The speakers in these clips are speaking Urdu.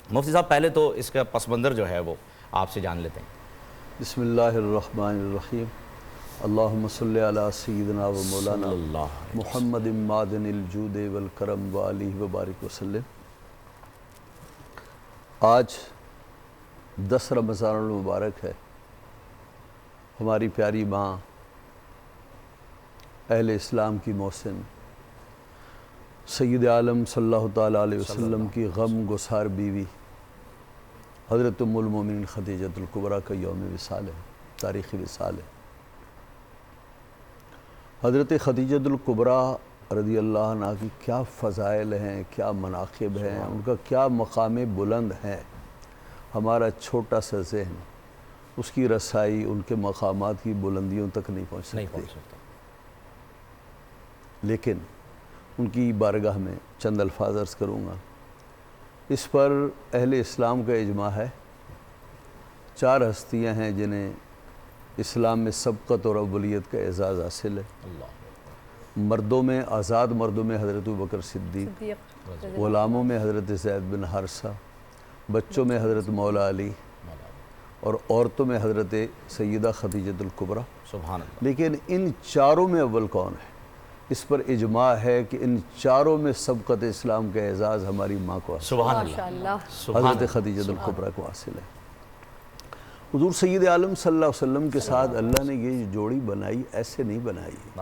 مفتی صاحب پہلے تو اس کا پس منظر جو ہے وہ آپ سے جان لیتے ہیں۔ بسم اللہ الرحمن الرحیم، اللہم صلی علی سیدنا و مولانا محمد معدن الجود والکرم و آلہ وبارک وسلم۔ آج 10 رمضان المبارک ہے۔ ہماری پیاری ماں، اہل اسلام کی محسن، سید عالم صلی اللہ تعالیٰ علیہ وسلم کی غم گسار بیوی حضرت ام المومنین خدیجۃ الکبریٰ کا یوم وصال ہے، تاریخی وصال ہے۔ حضرت خدیجۃ الکبریٰ رضی اللہ عنہ کی کیا فضائل ہیں، کیا مناقب ہیں، ان کا کیا مقام بلند ہے۔ ہمارا چھوٹا سا ذہن اس کی رسائی، ان کے مقامات کی بلندیوں تک نہیں پہنچ سکتا، لیکن ان کی بارگاہ میں چند الفاظ عرض کروں گا۔ اس پر اہل اسلام کا اجماع ہے، 4 ہستیاں ہیں جنہیں اسلام میں سبقت اور اولیت کا اعزاز حاصل ہے۔ مردوں میں، آزاد مردوں میں حضرت ابوبکر صدیق، غلاموں میں حضرت زید بن حارثہ، بچوں میں حضرت مولا علی، اور عورتوں میں حضرت سیدہ خدیجۃ الکبریٰ۔ سبحان اللہ۔ لیکن ان 4 میں اول کون ہے؟ اس پر اجماع ہے کہ ان 4 میں سبقت اسلام کا اعزاز ہماری ماں کو حاصل ہے، سبحان اللہ، حضرت خدیجۃ الکبریٰ کو حاصل ہے۔ حضور سید عالم صلی اللہ علیہ وسلم کے ساتھ اللہ نے یہ جوڑی بنائی، ایسے نہیں بنائی۔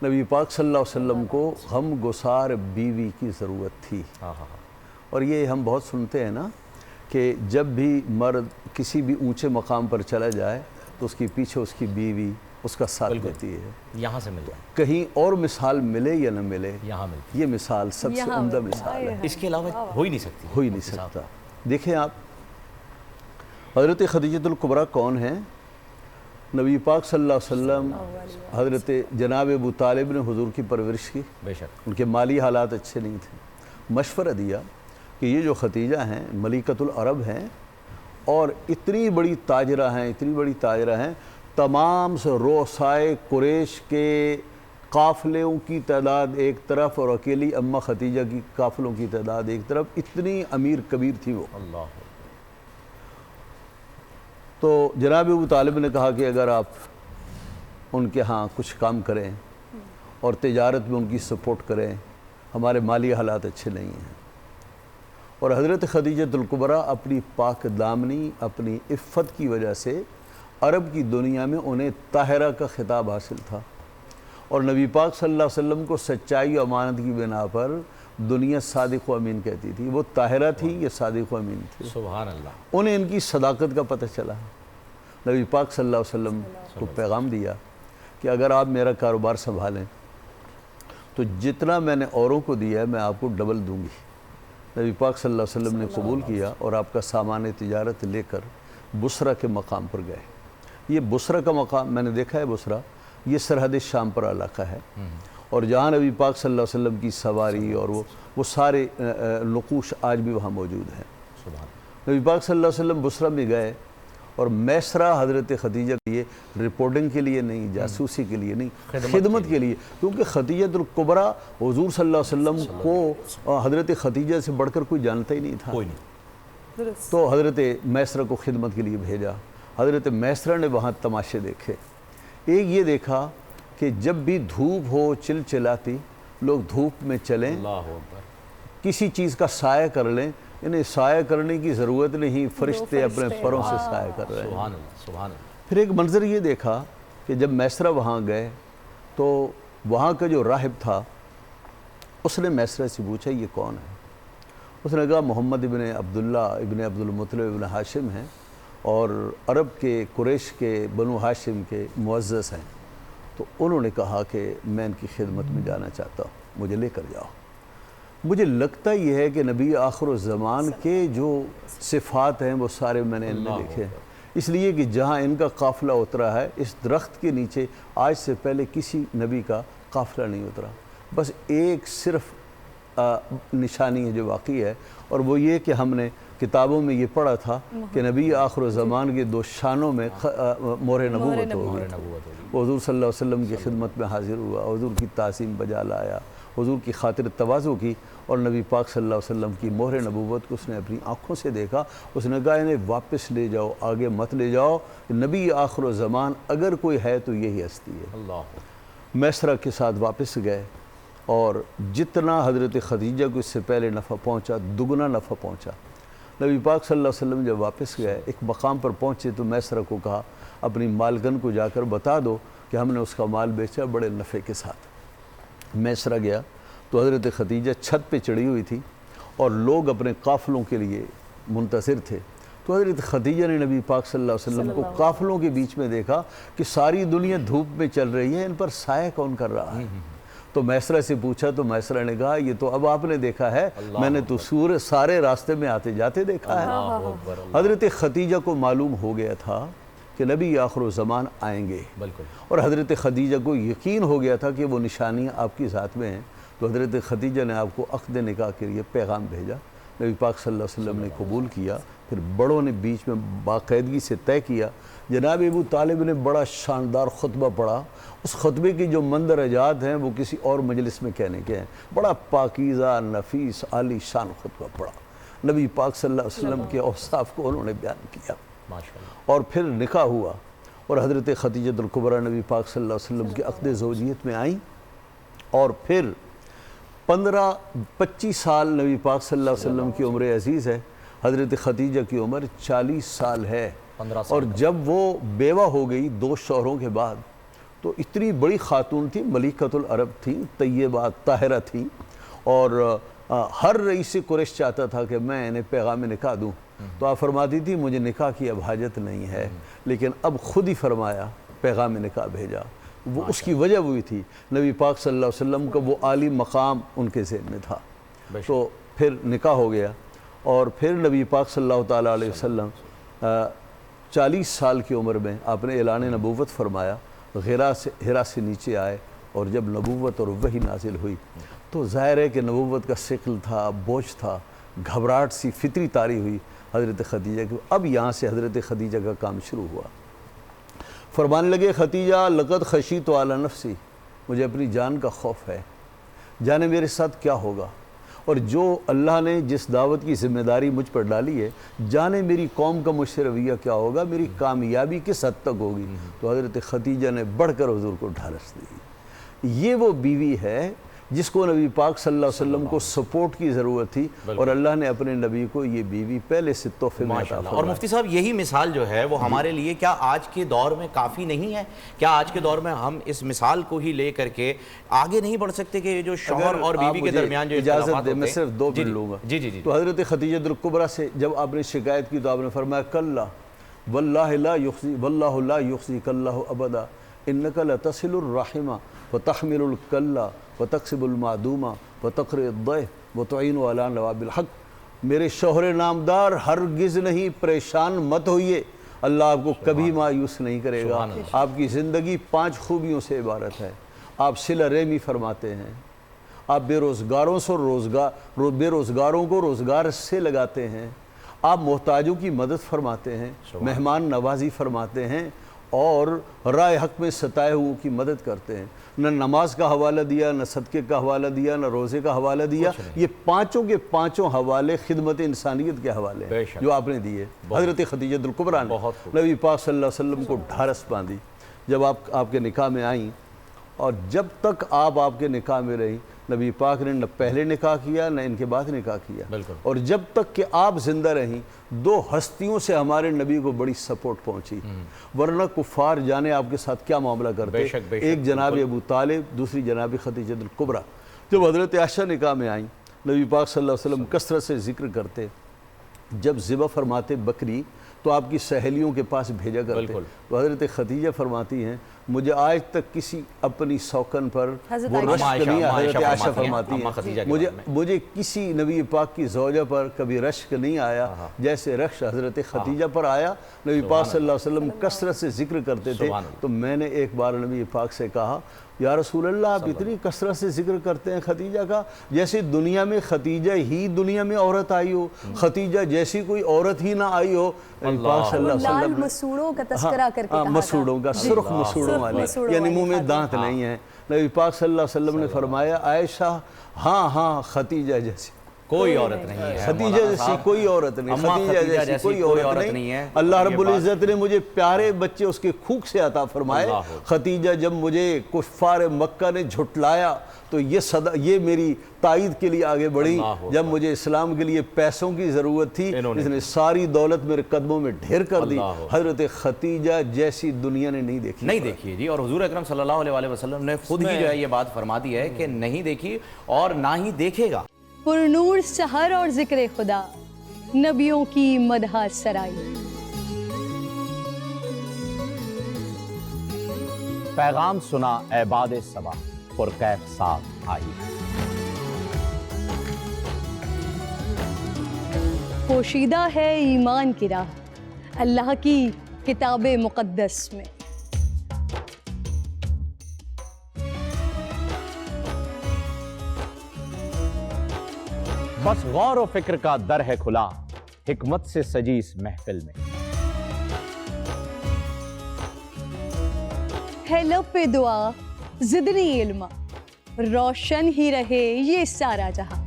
نبی پاک صلی اللہ علیہ وسلم کو غم گسار بیوی کی ضرورت تھی، اور یہ ہم بہت سنتے ہیں نا کہ جب بھی مرد کسی بھی اونچے مقام پر چلا جائے تو اس کی پیچھے اس کی بیوی اس کا ساتھ دیتی ہے۔ یہاں سے مل جائے، کہیں اور مثال ملے یا نہ ملے، یہاں ملتی، یہ مثال سب سے عمدہ مثال ہے، اس کے علاوہ ہو ہی نہیں سکتی، ہو ہی نہیں سکتا۔ دیکھیں آپ، حضرت خدیجۃ الکبریٰ کون ہیں؟ نبی پاک صلی اللہ علیہ وسلم، حضرت جناب ابو طالب نے حضور کی پرورش کی، بے شک، ان کے مالی حالات اچھے نہیں تھے۔ مشورہ دیا کہ یہ جو خدیجہ ہیں ملکۃ العرب ہیں، اور اتنی بڑی تاجرہ ہیں، تمام سے رؤسائے قریش کے قافلوں کی تعداد ایک طرف اور اکیلی اماں خدیجہ کی قافلوں کی تعداد ایک طرف، اتنی امیر کبیر تھی وہ۔ اللہ۔ تو جناب ابو طالب نے کہا کہ اگر آپ ان کے ہاں کچھ کام کریں اور تجارت میں ان کی سپورٹ کریں، ہمارے مالی حالات اچھے نہیں ہیں۔ اور حضرت خدیجۃ الکبریٰ اپنی پاک دامنی، اپنی عفت کی وجہ سے عرب کی دنیا میں انہیں طاہرہ کا خطاب حاصل تھا، اور نبی پاک صلی اللہ علیہ وسلم کو سچائی و امانت کی بنا پر دنیا صادق و امین کہتی تھی۔ وہ طاہرہ تھی، یہ صادق و امین تھی۔ سبحان اللہ۔ انہیں ان کی صداقت کا پتہ چلا، نبی پاک صلی اللہ علیہ وسلم کو پیغام دیا کہ اگر آپ میرا کاروبار سنبھالیں تو جتنا میں نے اوروں کو دیا ہے میں آپ کو ڈبل دوں گی۔ نبی پاک صلی اللہ علیہ وسلم نے قبول کیا اور آپ کا سامان تجارت لے کر بصرہ کے مقام پر گئے۔ یہ بصرہ کا مقام میں نے دیکھا ہے، بصرہ یہ سرحد شام پر علاقہ ہے، اور جہاں نبی پاک صلی اللہ علیہ وسلم کی سواری اور وہ سارے نقوش آج بھی وہاں موجود ہیں۔ نبی پاک صلی اللہ علیہ وسلم بصرہ میں گئے، اور میسرہ حضرت خدیجہ کے لیے رپورٹنگ کے لیے نہیں، جاسوسی کے لیے نہیں، خدمت کے لیے، کیونکہ خدیجۃ الکبریٰ حضور صلی اللہ علیہ وسلم کو حضرت خدیجہ سے بڑھ کر کوئی جانتا ہی نہیں تھا، تو حضرت میسرہ کو خدمت کے لیے بھیجا۔ حضرت میسرہ نے وہاں تماشے دیکھے۔ ایک یہ دیکھا کہ جب بھی دھوپ ہو چلچلاتی، لوگ دھوپ میں چلیں، کسی چیز کا سایہ کر لیں، انہیں سایہ کرنے کی ضرورت نہیں، فرشتے اپنے پروں سے سایہ کر رہے ہیں۔ سبحان اللہ، سبحان اللہ۔ پھر ایک منظر یہ دیکھا کہ جب میسرہ وہاں گئے تو وہاں کا جو راہب تھا اس نے میسرہ سے پوچھا یہ کون ہے؟ اس نے کہا محمد ابن عبداللہ ابن عبد المطلب ابن ہاشم ہیں، اور عرب کے قریش کے بنو ہاشم کے معزز ہیں۔ تو انہوں نے کہا کہ میں ان کی خدمت میں جانا چاہتا ہوں، مجھے لے کر جاؤ۔ مجھے لگتا یہ ہے کہ نبی آخر الزمان کے جو صفات ہیں وہ سارے میں نے ان میں دیکھے ہیں، اس لیے کہ جہاں ان کا قافلہ اترا ہے، اس درخت کے نیچے آج سے پہلے کسی نبی کا قافلہ نہیں اترا۔ بس ایک صرف نشانی ہے جو واقعی ہے، اور وہ یہ کہ ہم نے کتابوں میں یہ پڑھا تھا کہ نبی آخر الزمان کے 2 شانوں میں مہر نبوت ہوگی۔ وہ حضور صلی اللہ علیہ وسلم کی خدمت میں حاضر ہوا، حضور کی تعظیم بجا لایا، حضور کی خاطر تواضع کی اور نبی پاک صلی اللہ علیہ وسلم کی مہر نبوت کو اس نے اپنی آنکھوں سے دیکھا. اس نے کہا انہیں واپس لے جاؤ, آگے مت لے جاؤ, نبی آخر الزمان اگر کوئی ہے تو یہی ہستی ہے. اللہ. میسرہ کے ساتھ واپس گئے اور جتنا حضرت خدیجہ کو اس سے پہلے نفع پہنچا دگنا نفع پہنچا. نبی پاک صلی اللہ علیہ وسلم جب واپس گئے ایک مقام پر پہنچے تو میسرہ کو کہا اپنی مالکن کو جا کر بتا دو کہ ہم نے اس کا مال بیچا بڑے نفع کے ساتھ. میسرہ گیا تو حضرت خدیجہ چھت پہ چڑھی ہوئی تھی اور لوگ اپنے قافلوں کے لیے منتظر تھے. تو حضرت خدیجہ نے نبی پاک صلی اللہ علیہ وسلم کو قافلوں کے بیچ میں دیکھا کہ ساری دنیا دھوپ میں چل رہی ہے, ان پر سایہ کون کر رہا ہے. تو میسرہ سے پوچھا تو میسرہ نے کہا یہ تو اب آپ نے دیکھا ہے, میں نے تو سارے راستے میں آتے جاتے دیکھا ہے. حضرت خدیجہ کو معلوم ہو گیا تھا کہ نبی آخر الزمان آئیں گے, اور حضرت خدیجہ کو یقین ہو گیا تھا کہ وہ نشانیاں آپ کی ذات میں ہیں. تو حضرت خدیجہ نے آپ کو عقد نکاح کے لیے پیغام بھیجا. نبی پاک صلی اللہ علیہ وسلم نے قبول کیا. پھر بڑوں نے بیچ میں باقاعدگی سے طے کیا. جناب ابو طالب نے بڑا شاندار خطبہ پڑھا. اس خطبے کی جو مندرجات ہیں وہ کسی اور مجلس میں کہنے کے ہیں. بڑا پاکیزہ نفیس عالی شان خطبہ پڑھا. نبی پاک صلی اللہ علیہ وسلم کے اوصاف کو انہوں نے بیان کیا, اور پھر نکاح ہوا. اور حضرت خدیجہ الکبریٰ نبی پاک صلی اللہ علیہ وسلم کے عقد زوجیت میں آئیں, اور پھر 15-25 سال نبی پاک صلی اللہ علیہ وسلم کی عمر عزیز ہے. حضرت خدیجہ کی عمر 40 سال ہے. اور جب وہ بیوہ ہو گئی 2 شوہروں کے بعد تو اتنی بڑی خاتون تھی, ملکۃ العرب تھی, طیبہ طاہرہ تھی, اور ہر رئیس قریش چاہتا تھا کہ میں انہیں پیغام نکاح دوں. تو آپ فرماتی تھی مجھے نکاح کی اب حاجت نہیں ہے, لیکن اب خود ہی فرمایا پیغام نکاح بھیجا. وہ اس کی وجہ ہوئی تھی نبی پاک صلی اللہ علیہ وسلم کا وہ عالی مقام ان کے ذہن میں تھا. تو پھر نکاح ہو گیا, اور پھر نبی پاک صلی اللہ تعالیٰ علیہ وسلم 40 سال کی عمر میں آپ نے اعلان نبوت فرمایا. ہرا سے نیچے آئے, اور جب نبوت اور وحی نازل ہوئی تو ظاہر ہے کہ نبوت کا ثقل تھا, بوجھ تھا, گھبراہٹ سی فطری طاری ہوئی حضرت خدیجہ کی. اب یہاں سے حضرت خدیجہ کا کام شروع ہوا. فرمانے لگے خدیجہ لقد خشیت علی نفسی, مجھے اپنی جان کا خوف ہے, جانے میرے ساتھ کیا ہوگا, اور جو اللہ نے جس دعوت کی ذمہ داری مجھ پر ڈالی ہے جانے میری قوم کا مجھ سے رویہ کیا ہوگا, میری کامیابی کس حد تک ہوگی. تو حضرت خدیجہ نے بڑھ کر حضور کو ڈھارس دی. یہ وہ بیوی ہے جس کو نبی پاک صلی اللہ علیہ وسلم کو سپورٹ کی ضرورت تھی, اور اللہ نے اپنے نبی کو یہ بیوی پہلے سے تحفے میں عطا فرمائی. اور مفتی صاحب یہی مثال جو ہے وہ ہمارے لیے کیا آج کے دور میں کافی نہیں ہے؟ کیا آج کے دور میں ہم اس مثال کو ہی لے کر کے آگے نہیں بڑھ سکتے کہ جو شوہر اور بیوی کے درمیان جو اجازت دے میں صرف 2 منٹ لوں گا. تو حضرت خدیجہ الکبریٰ سے جب آپ نے شکایت کی تو آپ نے فرمایا کلا واللہ لا یخزیک اللہ ابدا انک لتصل الرحمہ وتحمل الکلہ وتکسب المعدومہ وتقری الضیف وتعین علی نواب الحق. میرے شوہر نامدار ہرگز نہیں پریشان مت ہوئیے, اللہ آپ کو کبھی مایوس نہیں کرے گا. آپ کی زندگی 5 خوبیوں سے عبارت ہے. آپ صلہ رحمی فرماتے ہیں, آپ بے روزگاروں کو روزگار سے لگاتے ہیں, آپ محتاجوں کی مدد فرماتے ہیں, مہمان نوازی فرماتے ہیں, اور رائے حق میں ستائے ہوئے کی مدد کرتے ہیں. نہ نماز کا حوالہ دیا, نہ صدقے کا حوالہ دیا, نہ روزے کا حوالہ دیا. یہ 5 کے 5 حوالے خدمت انسانیت کے حوالے ہیں جو آپ نے دیے. حضرت خدیجہ الکبریٰ نے نبی پاک صلی اللہ علیہ وسلم کو ڈھارس باندھی. جب آپ کے نکاح میں آئیں, اور جب تک آپ کے نکاح میں رہیں, نبی پاک نے نہ پہلے نکاح کیا نہ ان کے بعد نکاح کیا. اور جب تک کہ آپ زندہ رہیں 2 ہستیوں سے ہمارے نبی کو بڑی سپورٹ پہنچی, ورنہ کفار جانے آپ کے ساتھ کیا معاملہ کرتے. ایک جناب ابو طالب, دوسری جناب خدیجہ الکبریٰ. جب حضرت عائشہ نکاح میں آئیں, نبی پاک صلی اللہ علیہ وسلم کثرت سے ذکر کرتے. جب ذبح فرماتے بکری تو آپ کی سہیلیوں کے پاس بھیجا کرتے. تو حضرت خدیجہ فرماتی ہیں مجھے آج تک کسی اپنی سوکن پر وہ رشک نہیں. حضرت عائشہ فرماتی ہیں مجھے کسی نبی پاک کی زوجہ پر کبھی رشک نہیں آیا جیسے رشک حضرت خدیجہ پر آیا. نبی پاک صلی اللہ علیہ وسلم کثرت سے ذکر کرتے تھے. تو میں نے ایک بار نبی پاک سے کہا یا رسول اللہ آپ اتنی کثرت سے ذکر کرتے ہیں خدیجہ کا جیسے دنیا میں خدیجہ ہی دنیا میں عورت آئی ہو, خدیجہ جیسی کوئی عورت ہی نہ آئی ہو. پاک صلی اللہ علیہ وسلم لال مسوڑوں کا تذکرہ کر کے کہا تھا. مسوڑوں کا, سرخ مسوڑوں مسوڑوں والی، یعنی منہ میں دانت نہیں ہیں۔ نبی پاک صلی اللہ علیہ وسلم نے فرمایا عائشہ ہاں ہاں ختیجہ جیسی کوئی عورت نہیں ہے، ختیجہ جیسی کوئی عورت نہیں، ختیجہ جیسی کوئی عورت نہیں ہے۔ اللہ رب العزت نے مجھے پیارے بچے اس کے کھوک سے عطا فرمائے۔ ختیجہ جب مجھے کفار مکہ نے جھٹلایا تو یہ میری تائید کے لیے آگے بڑھی۔ جب مجھے اسلام کے لیے پیسوں کی ضرورت تھی اس نے ساری دولت میرے قدموں میں ڈھیر کر دی۔ حضرت ختیجہ جیسی دنیا نے نہیں دیکھی جی، اور حضور اکرم صلی اللہ علیہ وسلم نے خود ہی جو ہے یہ بات فرما دی ہے کہ نہیں دیکھی اور نہ ہی دیکھے گا۔ پر نور سحر اور ذکر خدا، نبیوں کی مدح سرائی۔ پیغام سنا اے باد صبا، پر کیف ساتھ آئی۔ پوشیدہ ہے ایمان کی راہ اللہ کی کتاب مقدس میں۔ بس غور و فکر کا در ہے کھلا، حکمت سے سجی اس محفل میں۔ ہے لب پہ دعا زدنی علما، روشن ہی رہے یہ سارا جہاں۔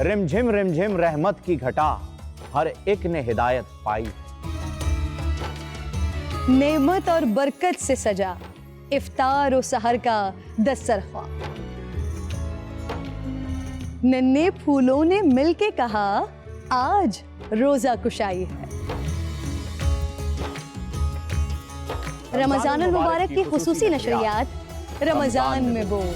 رم جھم رحمت کی گھٹا، ہر ایک نے ہدایت پائی۔ نعمت اور برکت سے سجا افطار و سحر کا دسترخوان۔ ننھے پھولوں نے مل کے کہا آج روزہ کشائی ہے۔ رمضان المبارک کی خصوصی نشریات رمضان میں بول۔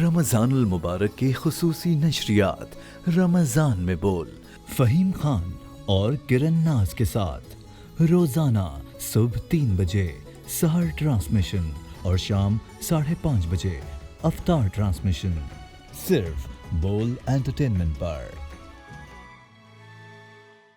رمضان المبارک کی خصوصی نشریات رمضان میں بول، فہیم خان اور کرن ناز کے ساتھ روزانہ صبح 3 بجے سحر ٹرانسمیشن اور شام 5:30 بجے افطار ٹرانسمیشن، صرف بول انٹرٹینمنٹ پر۔